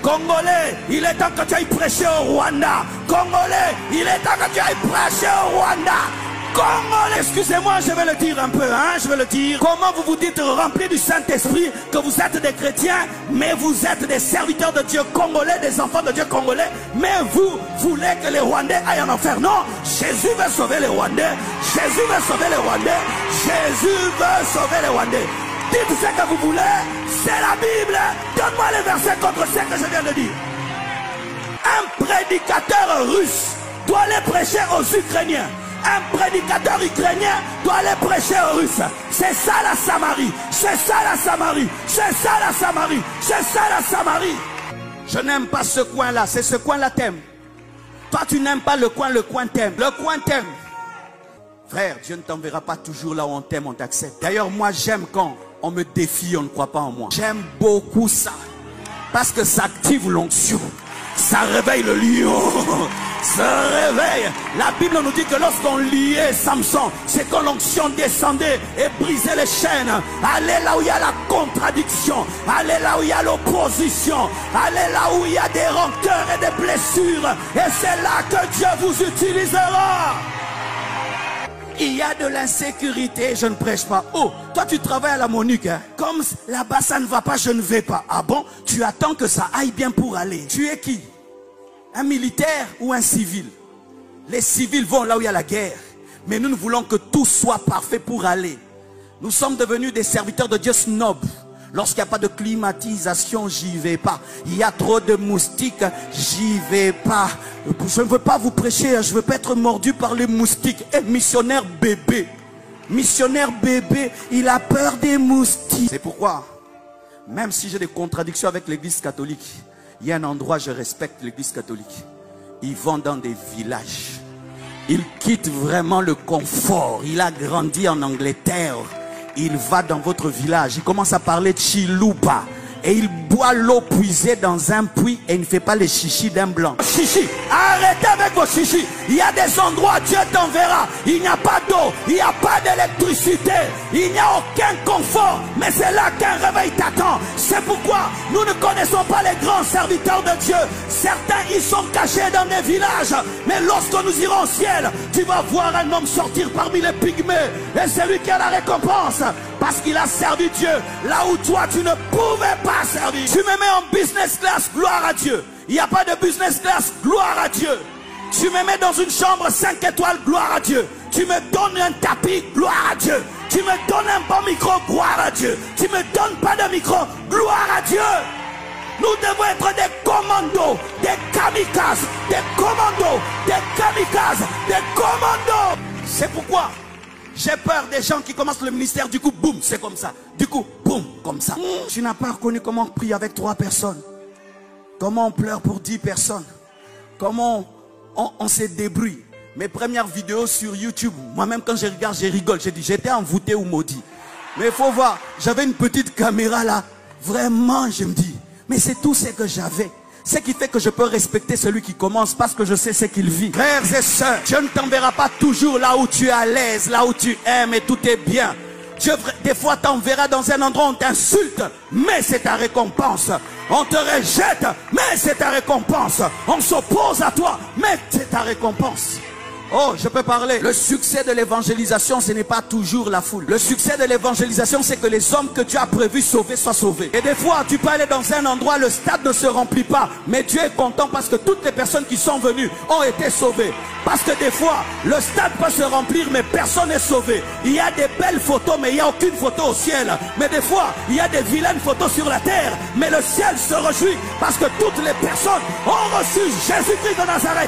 Congolais, il est temps que tu ailles prêcher au Rwanda. Congolais, il est temps que tu ailles prêcher au Rwanda. Congolais, excusez-moi, je vais le dire un peu, je vais le dire. Comment vous vous dites remplis du Saint-Esprit, que vous êtes des chrétiens, mais vous êtes des serviteurs de Dieu congolais, des enfants de Dieu congolais, mais vous voulez que les Rwandais aillent en enfer. Non, Jésus veut sauver les Rwandais. Jésus veut sauver les Rwandais. Jésus veut sauver les Rwandais. Dites ce que vous voulez, c'est la Bible. Donne-moi les versets contre ce que je viens de dire. Un prédicateur russe doit aller prêcher aux Ukrainiens. Un prédicateur ukrainien doit aller prêcher aux Russes. C'est ça la Samarie. C'est ça la Samarie. C'est ça la Samarie. C'est ça la Samarie. Je n'aime pas ce coin-là. C'est ce coin-là t'aime. Toi tu n'aimes pas le coin t'aime. Le coin t'aime. Frère, Dieu ne t'enverra pas toujours là où on t'aime, on t'accepte. D'ailleurs, moi j'aime quand on me défie, on ne croit pas en moi. J'aime beaucoup ça. Parce que ça active l'onction. Ça réveille le lion. Ça réveille. La Bible nous dit que lorsqu'on liait Samson, c'est quand l'onction descendait et brisait les chaînes. Allez là où il y a la contradiction. Allez là où il y a l'opposition. Allez là où il y a des rancœurs et des blessures. Et c'est là que Dieu vous utilisera. Il y a de l'insécurité, je ne prêche pas. Oh, toi tu travailles à la Monique, Comme là-bas ça ne va pas, je ne vais pas. Ah bon? Tu attends que ça aille bien pour aller. Tu es qui? Un militaire ou un civil? Les civils vont là où il y a la guerre. Mais nous voulons que tout soit parfait pour aller. Nous sommes devenus des serviteurs de Dieu snobs. Lorsqu'il n'y a pas de climatisation, j'y vais pas. Il y a trop de moustiques, j'y vais pas. Je ne veux pas vous prêcher, je ne veux pas être mordu par les moustiques. Et missionnaire bébé, il a peur des moustiques. C'est pourquoi, même si j'ai des contradictions avec l'église catholique, il y a un endroit où je respecte l'église catholique. Ils vont dans des villages. Il quitte vraiment le confort. Il a grandi en Angleterre. Il va dans votre village, il commence à parler de chilouba. Et il boit l'eau puisée dans un puits et il ne fait pas les chichis d'un blanc. Chichi, arrêtez avec vos chichis. Il y a des endroits, Dieu t'enverra. Il n'y a pas d'eau, il n'y a pas d'électricité. Il n'y a aucun confort. Mais c'est là qu'un réveil t'attend. C'est pourquoi nous ne connaissons pas les grands serviteurs de Dieu. Certains, ils sont cachés dans des villages. Mais lorsque nous irons au ciel, tu vas voir un homme sortir parmi les pygmées. Et c'est lui qui a la récompense. Parce qu'il a servi Dieu là où toi tu ne pouvais pas servir. Tu me mets en business class, gloire à Dieu. Il n'y a pas de business class, gloire à Dieu. Tu me mets dans une chambre 5 étoiles, gloire à Dieu. Tu me donnes un tapis, gloire à Dieu. Tu me donnes un bon micro, gloire à Dieu. Tu me donnes pas de micro, gloire à Dieu. Nous devons être des commandos, des kamikazes, des commandos, des kamikazes, des commandos. C'est pourquoi j'ai peur des gens qui commencent le ministère, du coup, boum, c'est comme ça. Du coup, boum, comme ça. Tu n'as pas reconnu comment on prie avec 3 personnes. Comment on pleure pour 10 personnes. Comment on se débrouille. Mes premières vidéos sur YouTube, moi-même quand je regarde, je rigole. J'ai dit, j'étais envoûté ou maudit. Mais il faut voir, j'avais une petite caméra là. Vraiment, je me dis, mais c'est tout ce que j'avais. Ce qui fait que je peux respecter celui qui commence parce que je sais ce qu'il vit. Frères et sœurs, Dieu ne t'enverra pas toujours là où tu es à l'aise, là où tu aimes et tout est bien. Dieu, des fois, t'enverra dans un endroit où on t'insulte, mais c'est ta récompense. On te rejette, mais c'est ta récompense. On s'oppose à toi, mais c'est ta récompense. Oh, je peux parler. Le succès de l'évangélisation, ce n'est pas toujours la foule. Le succès de l'évangélisation, c'est que les hommes que Dieu a prévu sauver soient sauvés. Et des fois, tu peux aller dans un endroit, le stade ne se remplit pas. Mais Dieu est content parce que toutes les personnes qui sont venues ont été sauvées. Parce que des fois, le stade peut se remplir, mais personne n'est sauvé. Il y a des belles photos, mais il n'y a aucune photo au ciel. Mais des fois, il y a des vilaines photos sur la terre. Mais le ciel se réjouit parce que toutes les personnes ont reçu Jésus-Christ de Nazareth.